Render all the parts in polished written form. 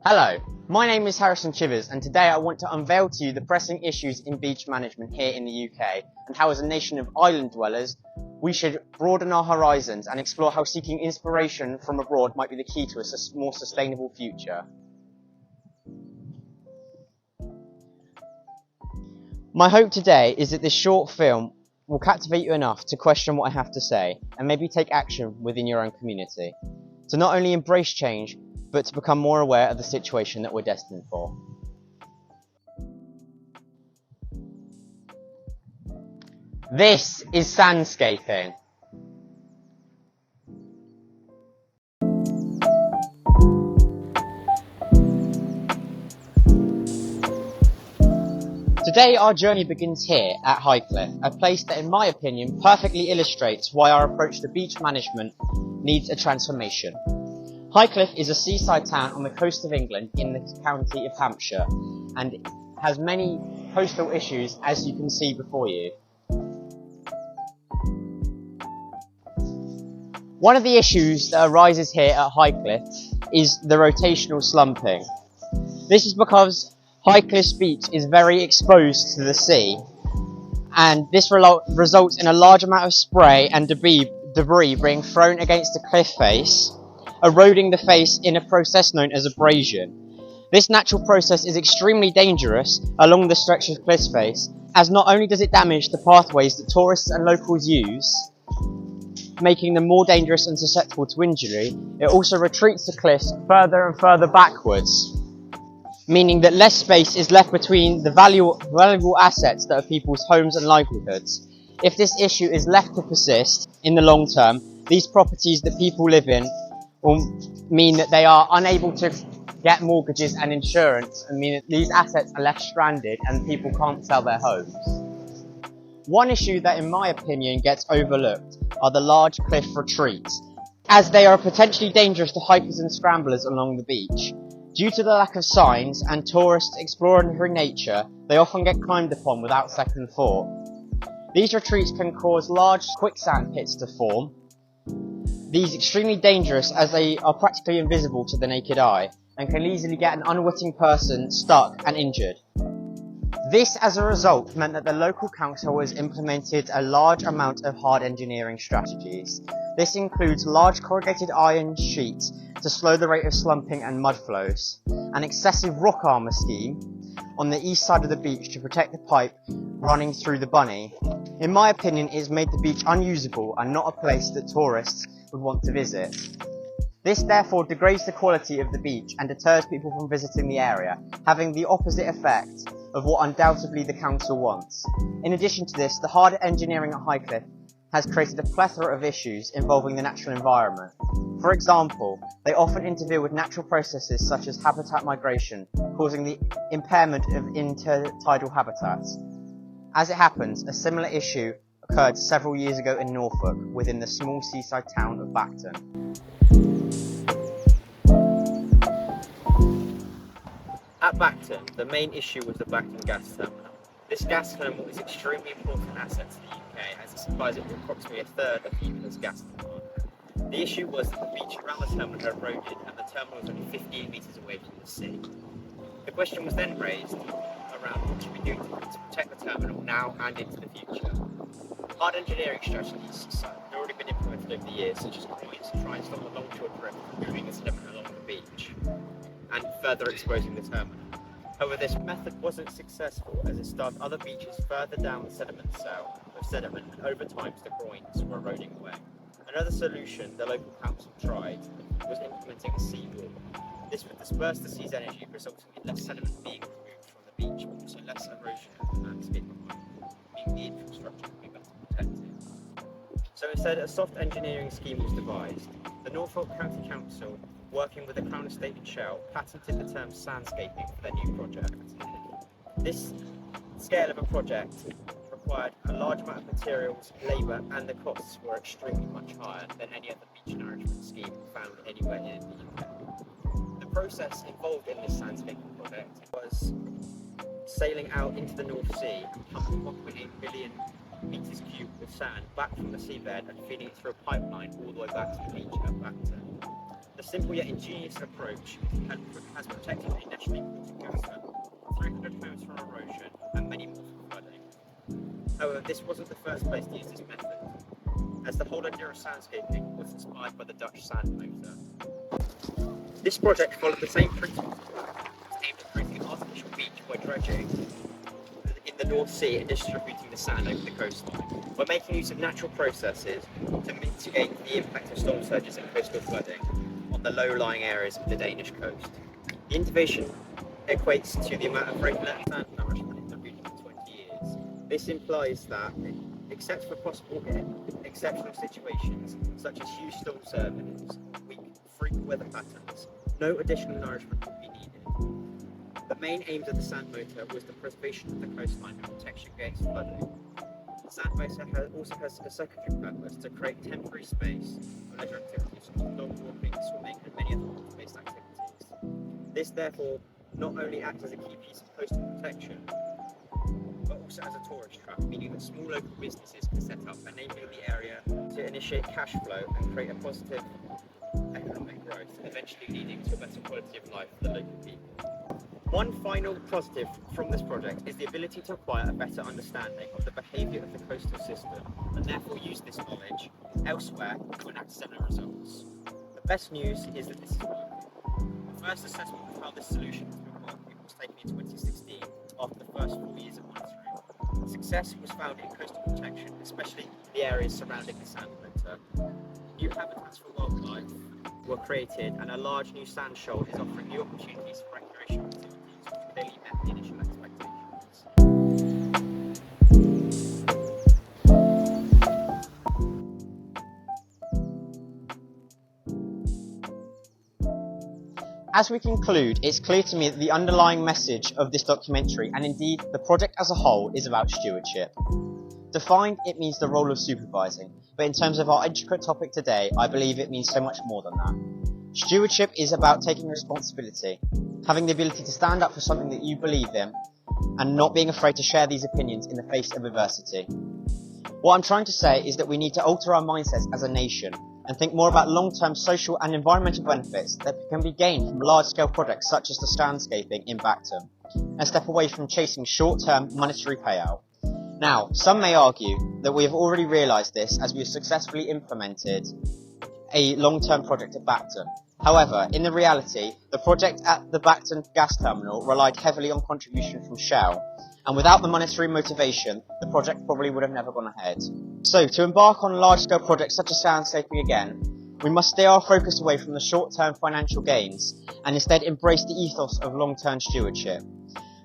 Hello, my name is Harrison Chivers, and today I want to unveil to you the pressing issues in beach management here in the UK and how, as a nation of island dwellers, we should broaden our horizons and explore how seeking inspiration from abroad might be the key to a more sustainable future. My hope today is that this short film will captivate you enough to question what I have to say and maybe take action within your own community, to not only embrace change, but to become more aware of the situation that we're destined for. This is Sandscaping. Today our journey begins here at Highcliffe, a place that in my opinion perfectly illustrates why our approach to beach management needs a transformation. Highcliffe is a seaside town on the coast of England in the county of Hampshire and has many coastal issues, as you can see before you. One of the issues that arises here at Highcliffe is the rotational slumping. This is because Highcliffe's beach is very exposed to the sea, and this results in a large amount of spray and debris being thrown against the cliff face, eroding the face in a process known as abrasion. This natural process is extremely dangerous along the stretch of cliff face, as not only does it damage the pathways that tourists and locals use, making them more dangerous and susceptible to injury, it also retreats the cliffs further and further backwards, meaning that less space is left between the valuable assets that are people's homes and livelihoods. If this issue is left to persist in the long term, these properties that people live in will mean that they are unable to get mortgages and insurance, and mean that these assets are left stranded and people can't sell their homes. One issue that in my opinion gets overlooked are the large cliff retreats, as they are potentially dangerous to hikers and scramblers along the beach. Due to the lack of signs and tourists exploring nature, they often get climbed upon without second thought. These retreats can cause large quicksand pits to form. These extremely dangerous as they are practically invisible to the naked eye and can easily get an unwitting person stuck and injured. This, as a result, meant that the local council has implemented a large amount of hard engineering strategies. This includes large corrugated iron sheets to slow the rate of slumping and mud flows, an excessive rock armour scheme on the east side of the beach to protect the pipe running through the bunny. In my opinion, it has made the beach unusable and not a place that tourists would want to visit. This therefore degrades the quality of the beach and deters people from visiting the area, having the opposite effect of what undoubtedly the council wants. In addition to this, the hard engineering at Highcliffe has created a plethora of issues involving the natural environment. For example, they often interfere with natural processes such as habitat migration, causing the impairment of intertidal habitats. As it happens, a similar issue occurred several years ago in Norfolk, within the small seaside town of Bacton. At Bacton, the main issue was the Bacton gas terminal. This gas terminal is an extremely important asset to the UK, as it supplies approximately a third of the UK's gas demand. The issue was that the beach around the terminal had eroded and the terminal was only 15 metres away from the sea. The question was then raised around what should we do to protect the terminal now and into the future. Hard engineering strategies have already been implemented over the years, such as groins to try and stop the longshore drift from moving the sediment along the beach and further exposing the terminal. However, this method wasn't successful, as it started other beaches further down the sediment cell with sediment, and over time the groins were eroding away. Another solution the local council tried was implementing a seawall. This would disperse the sea's energy, resulting in less sediment being removed from the beach, but also less erosion of the landscape behind, meaning the infrastructure would be better protected. So instead, a soft engineering scheme was devised. The Norfolk County Council, working with the Crown Estate and Shell, patented the term Sandscaping for their new project. This scale of a project required a large amount of materials, labour, and the costs were extremely much higher than any other beach nourishment scheme found anywhere in the UK. The process involved in this Sandscaping project was sailing out into the North Sea and pumping 1.8 million metres cubed of sand back from the seabed and feeding it through a pipeline all the way back to the beach at Bacton. The simple yet ingenious approach has protected a nationally important coastline, 300 homes from erosion, and many more from flooding. However, this wasn't the first place to use this method, as the whole idea of sandscaping was inspired by the Dutch sand motor. This project followed the same principle, aimed at creating an artificial beach by dredging in the North Sea and distributing the sand over the coastline. We're making use of natural processes to mitigate the impact of storm surges and coastal flooding on the low-lying areas of the Danish coast. The innovation equates to the amount of regular sand nourishment in the region for 20 years. This implies that, except for possible exceptional situations such as huge storm surges or weak, frequent weather patterns, no additional nourishment will be needed. The main aims of the sand motor was the preservation of the coastline and protection against flooding. The sand motor also has a secondary purpose to create temporary space for leisure activities such as dog walking, swimming, and many other water-based activities. This therefore not only acts as a key piece of coastal protection, but also as a tourist trap, meaning that small local businesses can set up, enabling the area to initiate cash flow and create a positive economic growth, eventually leading to a better quality of life for the local people. One final positive from this project is the ability to acquire a better understanding of the behaviour of the coastal system and therefore use this knowledge elsewhere to enact similar results. The best news is that this is working. The first assessment of how this solution has been working was taken in 2016 after the first 4 years of monitoring. Success was found in coastal protection, especially the areas surrounding the sand motor. New habitats for wildlife were created and a large new sand shoal is offering new opportunities for recreational activities which clearly met the initial expectations. As we conclude, it's clear to me that the underlying message of this documentary, and indeed the project as a whole, is about stewardship. Defined, it means the role of supervising, but in terms of our intricate topic today, I believe it means so much more than that. Stewardship is about taking responsibility, having the ability to stand up for something that you believe in, and not being afraid to share these opinions in the face of adversity. What I'm trying to say is that we need to alter our mindsets as a nation, and think more about long-term social and environmental benefits that can be gained from large-scale projects such as the Sandscaping in Bacton, and step away from chasing short-term monetary payout. Now, some may argue that we have already realised this as we have successfully implemented a long-term project at Bacton. However, in the reality, the project at the Bacton gas terminal relied heavily on contribution from Shell, and without the monetary motivation, the project probably would have never gone ahead. So, to embark on large-scale projects such as Sandscaping again, we must steer our focus away from the short-term financial gains, and instead embrace the ethos of long-term stewardship.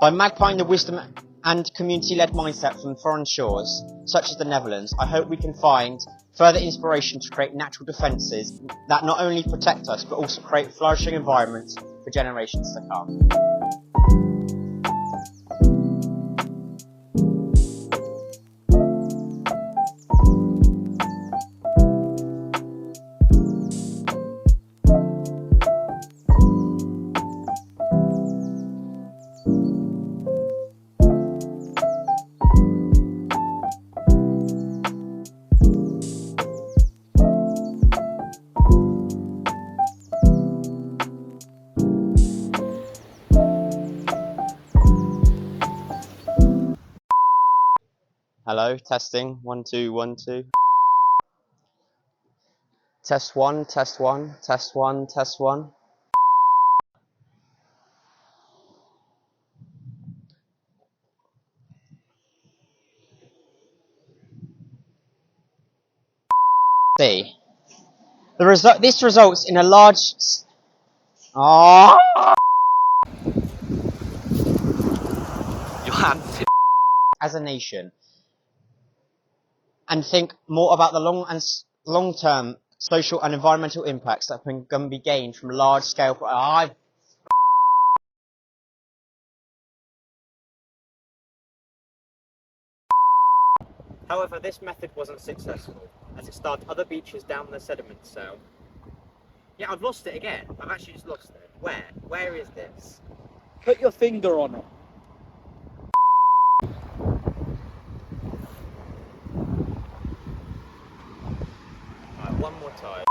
By magpieing the wisdom and community-led mindset from foreign shores, such as the Netherlands, I hope we can find further inspiration to create natural defences that not only protect us, but also create flourishing environments for generations to come. Hello, testing, 1 2 1 2. Test 1, test 1, test 1, test 1. See, this results in a large. As a nation, and think more about the long-term social and environmental impacts that can be gained from large-scale. However, this method wasn't successful, as it started other beaches down the sediment cell. Yeah, I've lost it again. I've actually just lost it. Where? Where is this? Put your finger on it. Right, one more time.